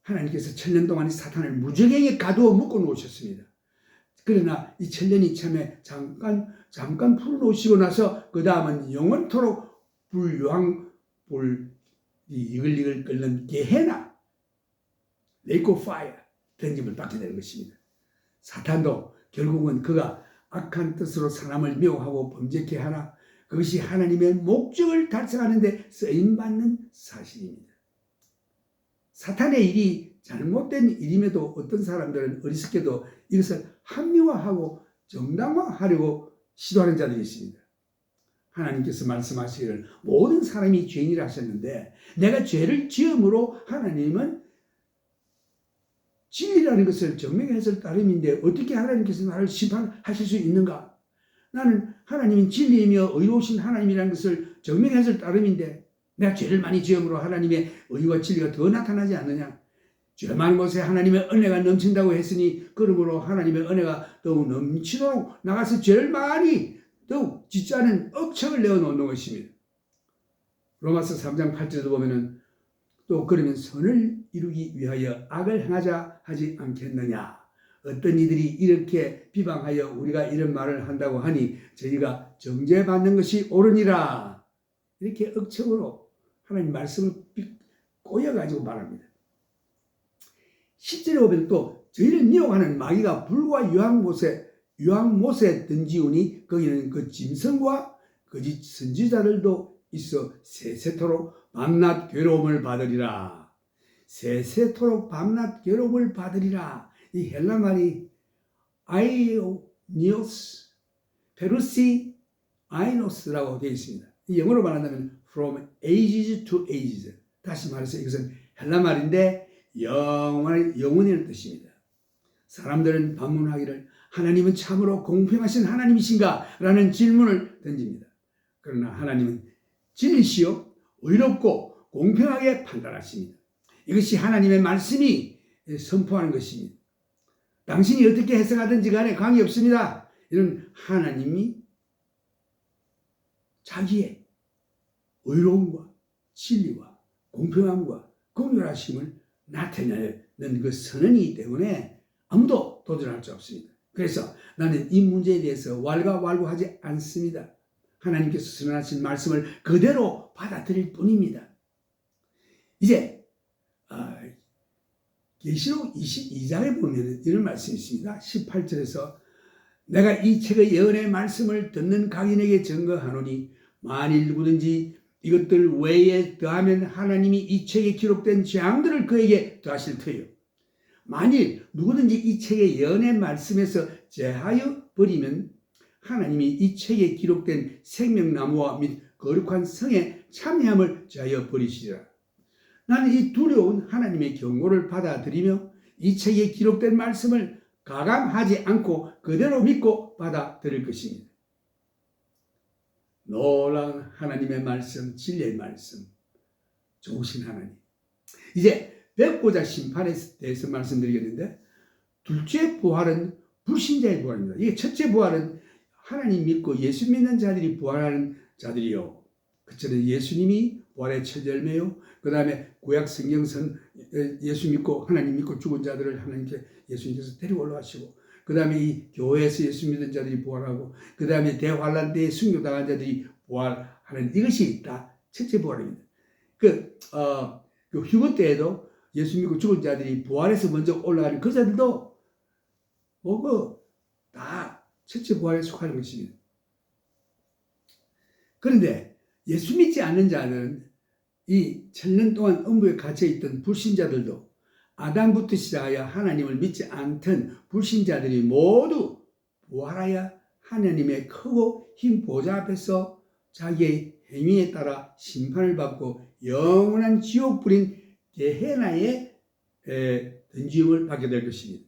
하나님께서 천년 동안 사탄을 무적행에 가두어 묶어 놓으셨습니다. 그러나 이 천년이 참에 잠깐 풀어놓으시고 나서 그 다음은 영원토록 이글이글 끓는 게헤나, 레이크 오브 파이어 던짐을 받게 되는 것입니다. 사탄도 결국은 그가 악한 뜻으로 사람을 미혹하고 범죄케 하나, 그것이 하나님의 목적을 달성하는 데 쓰임받는 사실입니다. 사탄의 일이 잘못된 일임에도 어떤 사람들은 어리석게도 이것을 합리화하고 정당화하려고 시도하는 자들이 있습니다. 하나님께서 말씀하시기를 모든 사람이 죄인이라 하셨는데, 내가 죄를 지음으로 하나님은 진리라는 것을 증명했을 따름인데 어떻게 하나님께서 나를 심판하실 수 있는가? 나는 하나님은 진리이며 의로우신 하나님이라는 것을 증명했을 따름인데 내가 죄를 많이 지음으로 하나님의 의와 진리가 더 나타나지 않느냐? 죄 많은 곳에 하나님의 은혜가 넘친다고 했으니 그러므로 하나님의 은혜가 더욱 넘치도록 나가서 죄를 많이 더욱 짓지 않은 억척을 내어놓는 것입니다. 로마서 3장 8절에도 보면은 또 그러면 선을 이루기 위하여 악을 행하자 하지 않겠느냐? 어떤 이들이 이렇게 비방하여 우리가 이런 말을 한다고 하니 저희가 정죄받는 것이 옳으니라. 이렇게 억척으로 하나님 말씀을 꼬여가지고 말합니다. 10절에 보면 또 저희를 미혹하는 마귀가 불과 유황못에 던지우니 거기는 그 짐승과 거짓 선지자들도 있어 세세토록 밤낮 괴로움을 받으리라. 세세토록 밤낮 괴로움을 받으리라. 이 헬라 말이 아이오니오스, 페루시 아이노스라고 되어 있습니다. 이 영어로 말한다면 from ages to ages. 다시 말해서 이것은 헬라 말인데 영원이라는 뜻입니다. 사람들은 반문하기를 하나님은 참으로 공평하신 하나님이신가? 라는 질문을 던집니다. 그러나 하나님은 진리시요 의롭고 공평하게 판단하십니다. 이것이 하나님의 말씀이 선포하는 것입니다. 당신이 어떻게 해석하든지 간에 관계없습니다. 이런 하나님이 자기의 의로움과 진리와 공평함과 공평하심을 나타내는 그 선언이기 때문에 아무도 도전할 수 없습니다. 그래서 나는 이 문제에 대해서 왈가왈부하지 않습니다. 하나님께서 선언하신 말씀을 그대로 받아들일 뿐입니다. 이제 계시록 22장에 보면 이런 말씀이 있습니다. 18절에서 내가 이 책의 예언의 말씀을 듣는 각인에게 증거하노니 만일 누구든지 이것들 외에 더하면 하나님이 이 책에 기록된 재앙들을 그에게 더하실 터요. 만일 누구든지 이 책의 예언의 말씀에서 제하여 버리면 하나님이 이 책에 기록된 생명나무와 및 거룩한 성의 참여함을 제하여 버리시리라. 나는 이 두려운 하나님의 경고를 받아들이며 이 책에 기록된 말씀을 가감하지 않고 그대로 믿고 받아들일 것입니다. 놀라운 하나님의 말씀, 진리의 말씀, 좋으신 하나님. 이제 백보자 심판에 대해서 말씀드리겠는데, 둘째 부활은 불신자의 부활입니다. 이게 첫째 부활은 하나님 믿고 예수 믿는 자들이 부활하는 자들이요. 그처럼 예수님이 부활의 첫 열매요. 그 다음에 구약 성경선 예수 믿고 하나님 믿고 죽은 자들을 하나님께 예수님께서 데리고 올라가시고, 그 다음에 이 교회에서 예수 믿는 자들이 부활하고, 그 다음에 대환란 때에 순교당한 자들이 부활하는, 이것이 다 첫째 부활입니다. 그 휴거 때에도 예수 믿고 죽은 자들이 부활해서 먼저 올라가는 그 자들도 다 첫째 부활에 속하는 것입니다. 그런데 예수 믿지 않는 자는 이 천년 동안 음부에 갇혀있던 불신자들도 아담부터 시작하여 하나님을 믿지 않던 불신자들이 모두 부활하여 하나님의 크고 흰 보좌 앞에서 자기의 행위에 따라 심판을 받고 영원한 지옥불인 게헤나에 던짐을 받게 될 것입니다.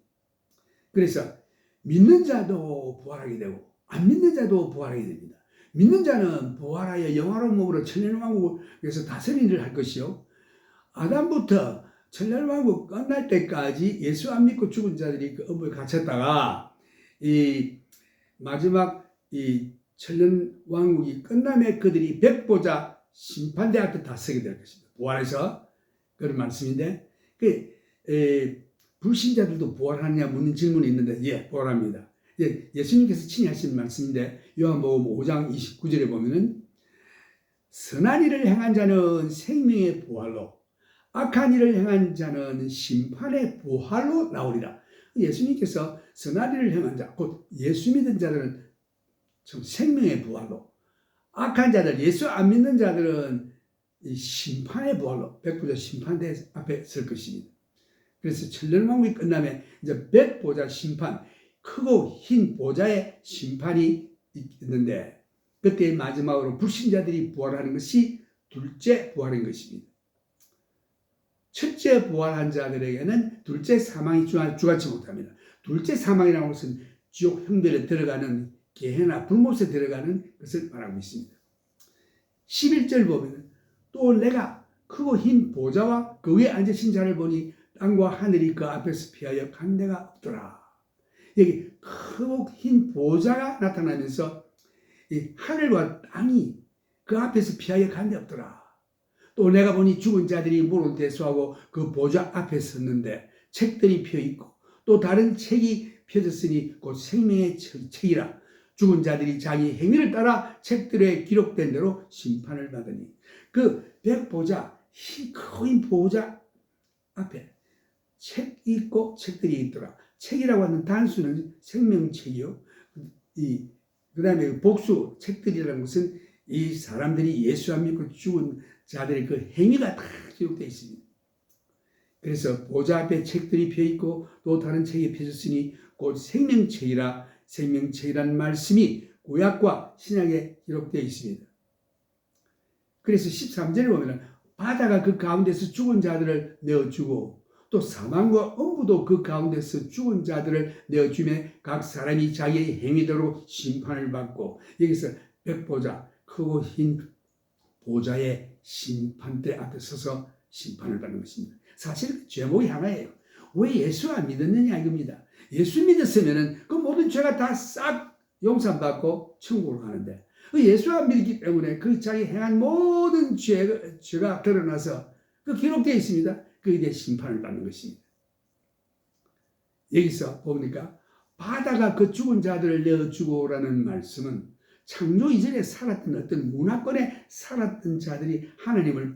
그래서 믿는 자도 부활하게 되고 안 믿는 자도 부활하게 됩니다. 믿는 자는 부활하여 영화로운 몸으로 천년왕국에서 다스리는 일을 할 것이요, 아담부터 천년왕국 끝날 때까지 예수 안 믿고 죽은 자들이 그 음부에 갇혔다가 이 마지막 이 천년왕국이 끝나면 그들이 백보자 심판대 앞에 다 서게 될 것입니다. 부활해서 그런 말씀인데, 불신자들도 부활하느냐 묻는 질문이 있는데, 예, 부활합니다. 예수님께서 친히 하신 말씀인데, 요한복음 5장 29절에 보면은 선한 일을 행한 자는 생명의 부활로, 악한 일을 행한 자는 심판의 부활로 나오리라. 예수님께서 선한 일을 행한 자, 곧 예수 믿는 자들은 생명의 부활로, 악한 자들, 예수 안 믿는 자들은 이 심판의 부활로 백보자 심판대 앞에 설 것입니다. 그래서 천년왕국이 끝나면 이제 백보자 심판, 크고 흰 보좌의 심판이 있는데, 그때 마지막으로 불신자들이 부활하는 것이 둘째 부활인 것입니다. 첫째 부활한 자들에게는 둘째 사망이 주관치 못합니다. 둘째 사망이라는 것은 지옥 형벌에 들어가는 게헤나 불못에 들어가는 것을 말하고 있습니다. 11절 보면 또 내가 크고 흰 보좌와 그 위에 앉으신 자를 보니 땅과 하늘이 그 앞에서 피하여 간 데가 없더라. 여기 크고 흰 보좌가 나타나면서 이 하늘과 땅이 그 앞에서 피하여 간 데 없더라. 또 내가 보니 죽은 자들이 물을 대수하고 그 보좌 앞에 섰는데 책들이 펴있고 또 다른 책이 펴졌으니 곧 생명의 책이라. 죽은 자들이 자기 행위를 따라 책들에 기록된 대로 심판을 받으니, 그 백보좌, 크고 흰 보좌 앞에 책 있고 책들이 있더라. 책이라고 하는 단수는 생명책이요. 그 다음에 복수, 책들이라는 것은 이 사람들이 예수 안 믿고 죽은 자들의 그 행위가 다 기록되어 있습니다. 그래서 보좌 앞에 책들이 펴있고 또 다른 책이 펴졌으니 곧 생명책이라. 생명책이라는 말씀이 구약과 신약에 기록되어 있습니다. 그래서 13절에 보면 바다가 그 가운데서 죽은 자들을 내어주고 또 사망과 음부도 그 가운데서 죽은 자들을 내어주며 각 사람이 자기의 행위대로 심판을 받고, 여기서 백보자, 크고 흰 보좌의 심판대 앞에 서서 심판을 받는 것입니다. 사실 제목이 하나예요. 왜 예수 안 믿었느냐 이겁니다. 예수 믿었으면 그 모든 죄가 다 싹 용서받고 천국으로 가는데, 예수 안 믿기 때문에 그 자기 행한 모든 죄가 드러나서 그 기록되어 있습니다. 그에 대해 심판을 받는 것입니다. 여기서 보니까 바다가 그 죽은 자들을 내어주고라는 말씀은 창조 이전에 살았던 어떤 문화권에 살았던 자들이 하나님을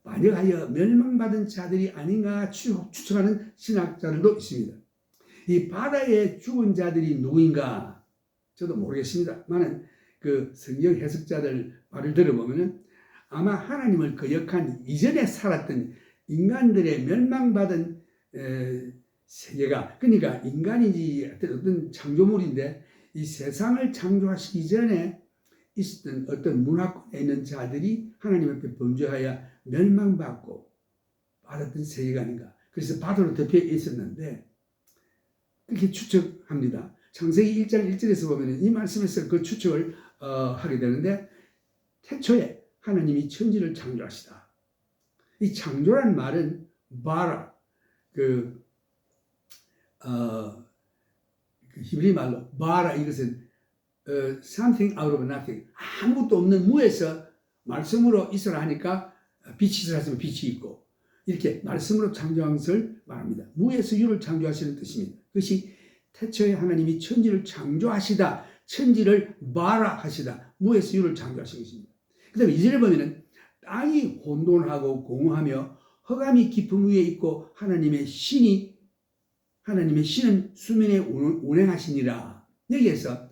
반역하여 멸망받은 자들이 아닌가 추측하는 신학자들도 있습니다. 이 바다에 죽은 자들이 누구인가? 저도 모르겠습니다만은 그 성경 해석자들 말을 들어보면은 아마 하나님을 거역한 이전에 살았던 인간들의 멸망받은 세계가, 그러니까 인간이지 어떤 창조물인데 이 세상을 창조하시기 전에 있었던 어떤 문화권에 있는 자들이 하나님 앞에 범죄하여 멸망받고 받았던 세계가 아닌가. 그래서 바다로 덮여 있었는데 그렇게 추측합니다. 창세기 1장 1절에서 보면 이 말씀에서 그 추측을 하게 되는데, 태초에 하나님이 천지를 창조하시다. 이 창조란 말은 바라, 그 히브리 말로 바라, 이것은 something out of nothing, 아무것도 없는 무에서 말씀으로 있으라 하니까 빛이 있으라 하시면 빛이 있고, 이렇게 말씀으로 창조한 것을 말합니다. 무에서 유를 창조하시는 뜻입니다. 그것이 태초에 하나님이 천지를 창조하시다, 천지를 바라 하시다, 무에서 유를 창조하신 것입니다. 그 다음에 2절에 보면은 땅이 혼돈하고 공허하며 흑암이 깊은 위에 있고 하나님의 신은 수면에 운행하시니라. 여기에서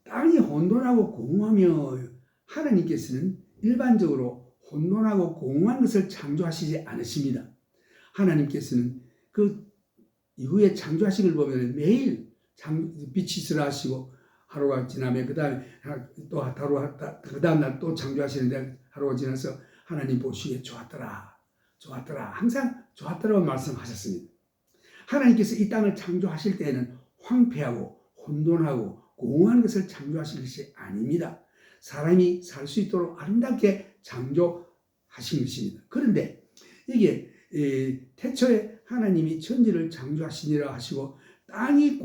땅이 혼돈하고 공허하며, 하나님께서는 일반적으로 혼돈하고 공허한 것을 창조하시지 않으십니다. 하나님께서는 그 이후에 창조하신 걸 보면 매일 빛이 있으라 하시고, 하루가 지나면 그 다음에 또 그 다음날 또 창조하시는데 하루가 지나서 하나님 보시기에 좋았더라, 항상 좋았더라고 말씀하셨습니다. 하나님께서 이 땅을 창조하실 때에는 황폐하고 혼돈하고 공허한 것을 창조하신 것이 아닙니다. 사람이 살 수 있도록 아름답게 창조하신 것입니다. 그런데 이게 태초에 하나님이 천지를 창조하시니라 하시고 땅이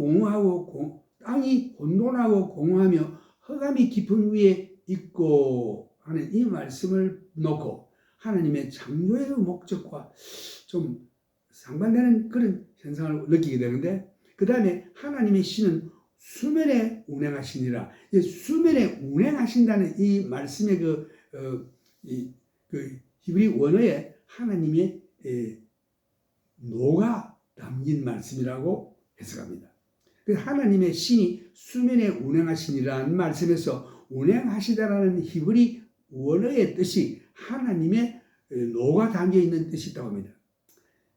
혼돈하고 공허하며 흑암이 깊은 위에 있고 하는 이 말씀을 놓고 하나님의 창조의 목적과 좀 상반되는 그런 현상을 느끼게 되는데, 그 다음에 하나님의 신은 수면에 운행하시니라. 수면에 운행하신다는 이 말씀의 그 히브리 원어에 하나님의 노가 담긴 말씀이라고 해석합니다. 하나님의 신이 수면에 운행하시니라는 말씀에서 운행하시다라는 히브리 원어의 뜻이 하나님의 노가 담겨 있는 뜻이 있다고 합니다.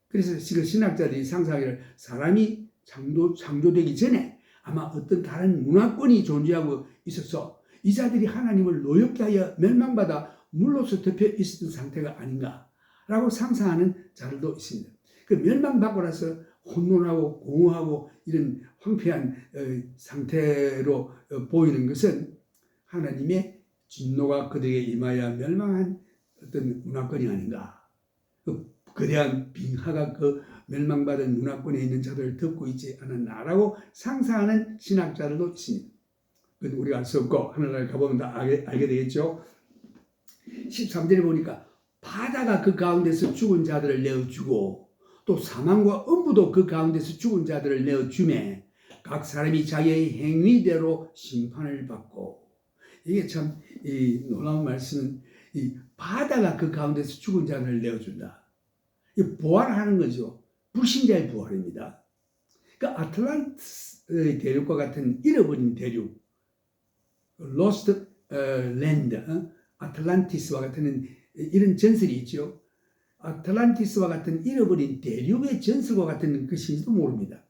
그래서 지금 신학자들이 상상하기를 사람이 창조되기 전에 아마 어떤 다른 문화권이 존재하고 있어서 이 자들이 하나님을 노엽게 하여 멸망받아 물로서 덮여 있었던 상태가 아닌가라고 상상하는 자들도 있습니다. 그 멸망받고 나서 혼돈하고 공허하고 이런 황폐한 상태로 보이는 것은 하나님의 진노가 그들에게 임하여 멸망한 어떤 문화권이 아닌가. 거대한 빙하가 그 멸망받은 문화권에 있는 자들을 덮고 있지 않았나라고 상상하는 신학자들도 있습니다. 그건 우리가 알 수 없고 하늘나라에 가보면 다 알게 되겠죠. 13절에 보니까 바다가 그 가운데서 죽은 자들을 내어주고 또 사망과 음부도 그 가운데서 죽은 자들을 내어주매 각 사람이 자기의 행위대로 심판을 받고, 이게 참 놀라운 말씀은 이 바다가 그 가운데서 죽은 자들을 내어준다. 부활하는 거죠. 불신자의 부활입니다. 그러니까 아틀란티스의 대륙과 같은 잃어버린 대륙, Lost Land, 아틀란티스와 같은 이런 전설이 있죠. 아틀란티스와 같은 잃어버린 대륙의 전설과 같은 것인지도 모릅니다.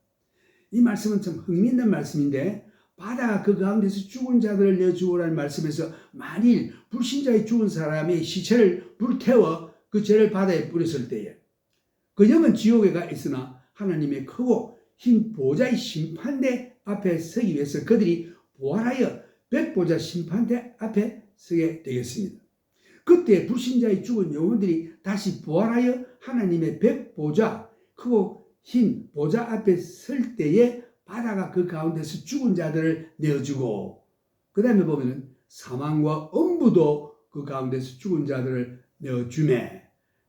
이 말씀은 참 흥미있는 말씀인데, 바다가 그 가운데서 죽은 자들을 내어주고라는 말씀에서 만일 불신자의 죽은 사람의 시체를 불태워 그 죄를 바다에 뿌렸을 때에 그 영은 지옥에 가 있으나 하나님의 크고 흰 보좌의 심판대 앞에 서기 위해서 그들이 부활하여 백보좌 심판대 앞에 서게 되겠습니다. 그때 불신자의 죽은 영혼들이 다시 부활하여 하나님의 백보좌, 크고 흰 보좌 앞에 설 때에 바다가 그 가운데서 죽은 자들을 내어주고, 그 다음에 보면은 사망과 음부도 그 가운데서 죽은 자들을 내어주매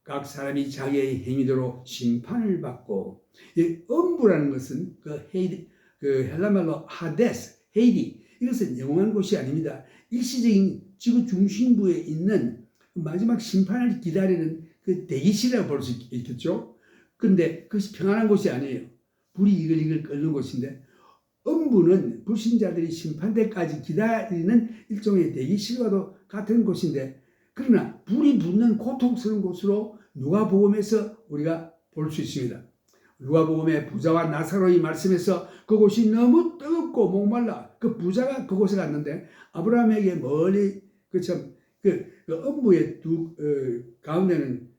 각 사람이 자기의 행위대로 심판을 받고, 이 음부라는 것은 그 헬라말로 하데스, 헤이디, 이것은 영원한 곳이 아닙니다. 일시적인 지구 중심부에 있는 마지막 심판을 기다리는 그 대기실이라고 볼 수 있겠죠. 그런데 그것이 평안한 곳이 아니에요. 불이 이글이글 끓는 곳인데, 음부는 불신자들이 심판대까지 기다리는 일종의 대기실과도 같은 곳인데, 그러나 불이 붙는 고통스러운 곳으로 누가복음에서 우리가 볼 수 있습니다. 누가복음의 부자와 나사로의 말씀에서 그곳이 너무 뜨겁고 목말라 그 부자가 그곳에 갔는데, 아브라함에게 멀리 그 음부의 가운데는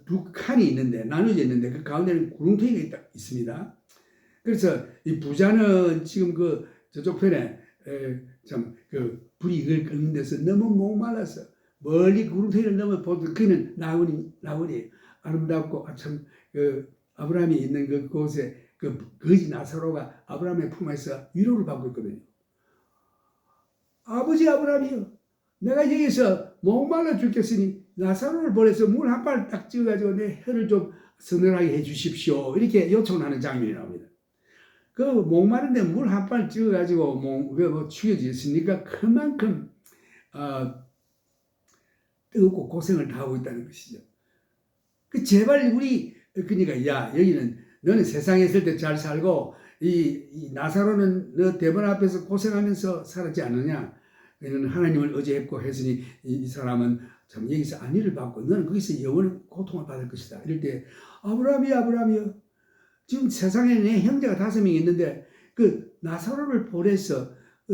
두 칸이 있는데, 나눠져 있는데 그 가운데는 구름텅이가 있습니다. 그래서 이 부자는 지금 저쪽 편에 불이 이걸 끄는 데서 너무 목말라서 멀리 구름텅이를 넘어 보도 그는 나그네예요. 아름답고 아브라함이 있는 그곳에 거지 나사로가 아브라함의 품에서 위로를 받고 있거든요. 아버지 아브라함이요, 내가 여기서 목말라 죽겠으니 나사로를 보내서 물 한 발 딱 찍어가지고 내 혀를 좀 서늘하게 해주십시오. 이렇게 요청하는 장면이 나옵니다. 그 목마른데 물 한 발 찍어가지고 죽여지겠습니까? 그만큼 뜨겁고 고생을 다 하고 있다는 것이죠. 제발 그러니까 야, 여기는 너는 세상에 있을 때 잘 살고 이 나사로는 너 대본 앞에서 고생하면서 살았지 않느냐? 너는 하나님을 의지했고 했으니 이 사람은 참 여기서 안위를 받고 너는 거기서 영원한 고통을 받을 것이다. 이럴 때 아브라함이요, 지금 세상에 내 형제가 5명 있는데 그 나사로를 보내서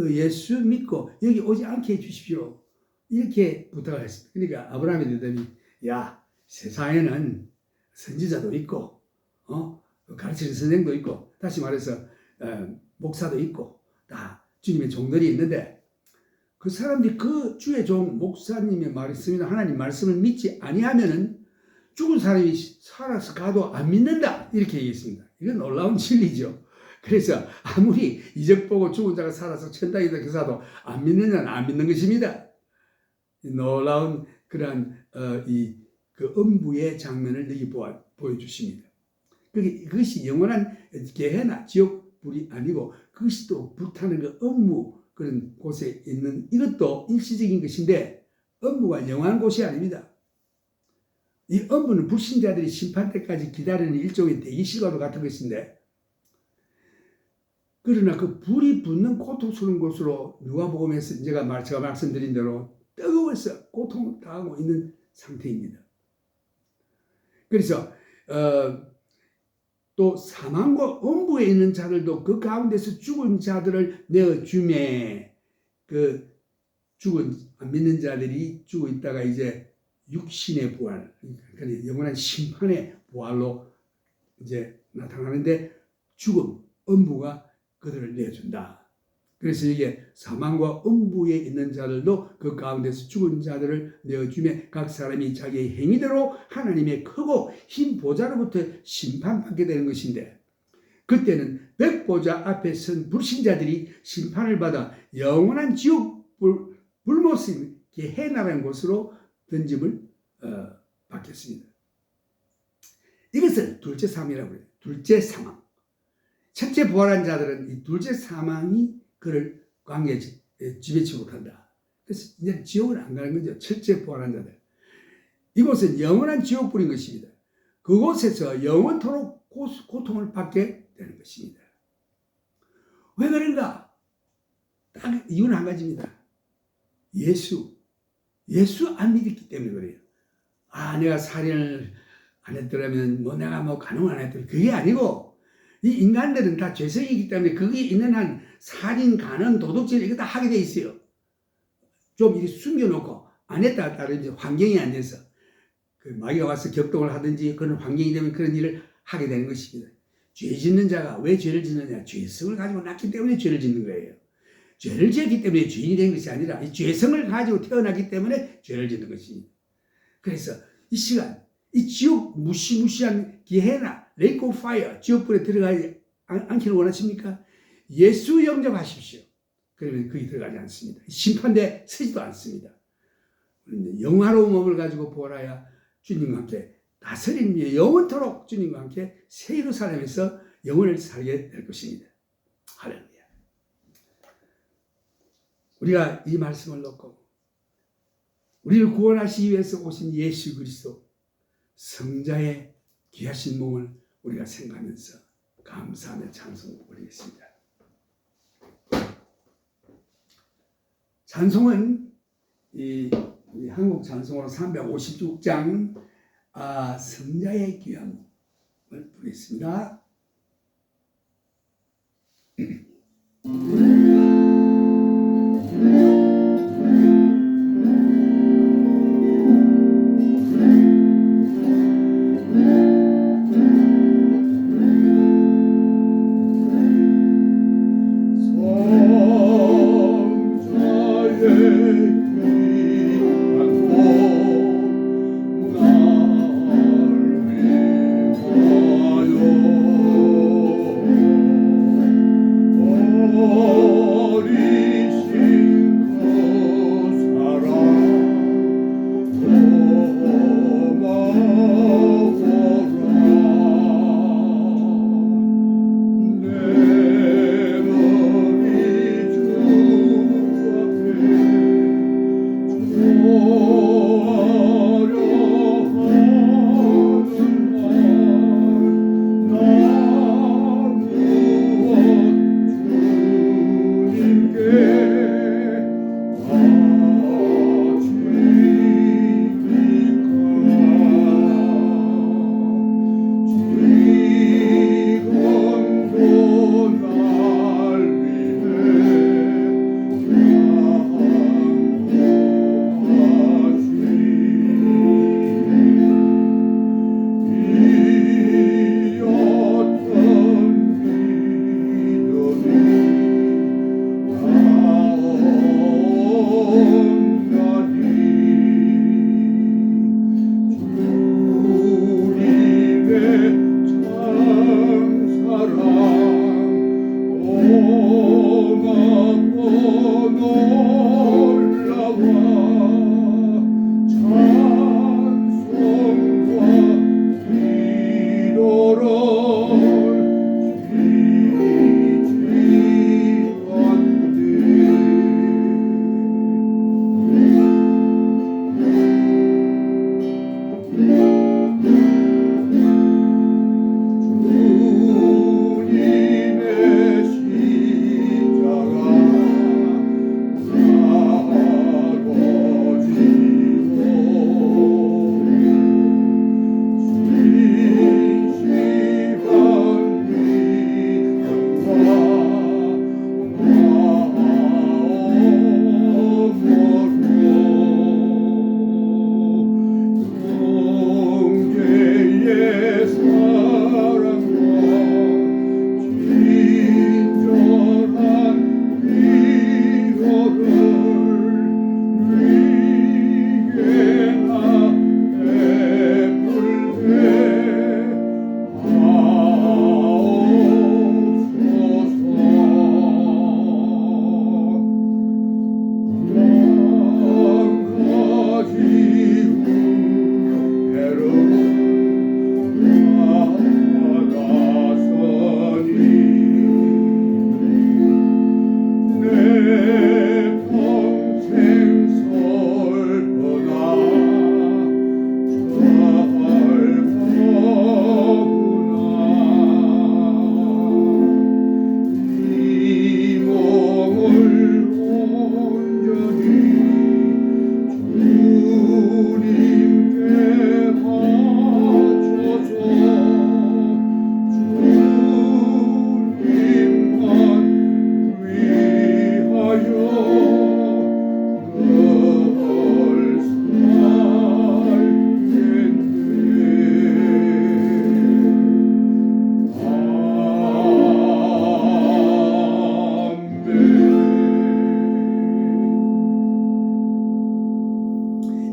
예수 믿고 여기 오지 않게 해주십시오. 이렇게 부탁을 했습니다. 그러니까 아브라함의 대답이, 야, 세상에는 선지자도 있고 가르치는 선생도 있고, 다시 말해서 목사도 있고 다 주님의 종들이 있는데, 그 사람들이 그 주의 종 목사님의 말씀이나 하나님 말씀을 믿지 아니하면은 죽은 사람이 살아서 가도 안 믿는다, 이렇게 얘기했습니다. 이건 놀라운 진리죠. 그래서 아무리 이적 보고 죽은 자가 살아서 천당이다 기사도 안 믿는 자는 안 믿는 것입니다. 놀라운 그러한 그 음부의 장면을 여기 보여주십니다. 그것이 영원한 게헤나 지옥불이 아니고, 그것이 또 불타는 그 음부 그런 곳에 있는, 이것도 일시적인 것인데 음부가 영원한 곳이 아닙니다. 이 음부는 불신자들이 심판 때까지 기다리는 일종의 대기실과도 같은 것인데, 그러나 그 불이 붙는 고통스러운 곳으로 누가복음에서 제가 말씀드린 대로 뜨거워서 고통을 당하고 있는 상태입니다. 그래서 또 사망과 음부에 있는 자들도 그 가운데서 죽은 자들을 내어주매, 그 죽은 안 믿는 자들이 죽어 있다가 이제 육신의 부활, 그러니까 영원한 심판의 부활로 이제 나타나는데, 죽음, 음부가 그들을 내준다. 그래서 이게 사망과 음부에 있는 자들도 그 가운데서 죽은 자들을 내어주며 각 사람이 자기의 행위대로 하나님의 크고 흰 보좌로부터 심판받게 되는 것인데, 그때는 백보좌 앞에 선 불신자들이 심판을 받아 영원한 지옥 불못인 게헤나라는 곳으로 던짐을 받겠습니다. 이것을 둘째 사망이라고 해요. 둘째 사망. 첫째 부활한 자들은 이 둘째 사망이 그를 광야에 지배치 못한다. 그래서 이제 지옥을 안 가는 거죠. 첫째 부활한 자들. 이곳은 영원한 지옥불인 것입니다. 그곳에서 영원토록 고통을 받게 되는 것입니다. 왜 그런가? 딱 이유는 한 가지입니다. 예수 안 믿었기 때문에 그래요. 내가 살인을 안 했더라면 내가 간음을 안 했더라면, 그게 아니고, 이 인간들은 다 죄성이기 때문에 거기 있는 한 살인, 간음, 도둑질 이거 다 하게 돼 있어요. 좀 이렇게 숨겨놓고 안 했다 따른 환경이 안 돼서 그 마귀가 와서 격동을 하든지 그런 환경이 되면 그런 일을 하게 되는 것입니다. 죄 짓는 자가 왜 죄를 짓느냐? 죄성을 가지고 났기 때문에 죄를 짓는 거예요. 죄를 지었기 때문에 죄인이 된 것이 아니라 이 죄성을 가지고 태어났기 때문에 죄를 짓는 것입니다. 그래서 이 시간, 이 지옥 무시무시한 게헤나 레이크 오브 파이어, 지옥불에 들어가지 않기를 원하십니까? 예수 영접하십시오. 그러면 거기 들어가지 않습니다. 심판대에 서지도 않습니다. 영화로운 몸을 가지고 보라야 주님과 함께 다스리는 영원토록 주님과 함께 새 예루살렘에서 영원을 살게 될 것입니다. 할렐루야. 우리가 이 말씀을 놓고 우리를 구원하시기 위해서 오신 예수 그리스도 성자의 귀하신 몸을 우리가 생각하면서 감사하며 찬송 올리겠습니다. 찬송은 이 한국 찬송으로 356장 성자의 귀함을 부르겠습니다.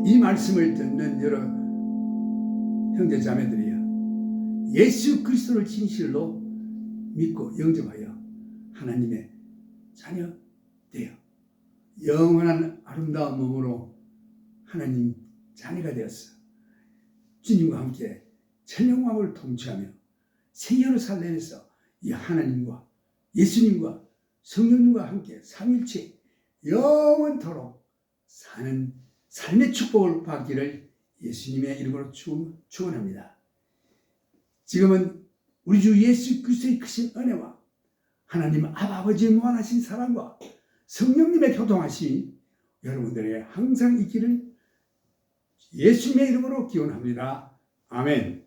이 말씀을 듣는 여러 형제 자매들이여, 예수 그리스도를 진실로 믿고 영접하여 하나님의 자녀 되어 영원한 아름다운 몸으로 하나님 자녀가 되었어 주님과 함께 천영왕을 통치하며 새 예루살렘에서 이 하나님과 예수님과 성령님과 함께 삼일체 영원토록 사는 삶의 축복을 받기를 예수님의 이름으로 축원합니다. 지금은 우리 주 예수 그리스도의 크신 은혜와 하나님 아버지의 무한하신 사랑과 성령님의 교통하심이 여러분들에게 항상 있기를 예수님의 이름으로 기원합니다. 아멘.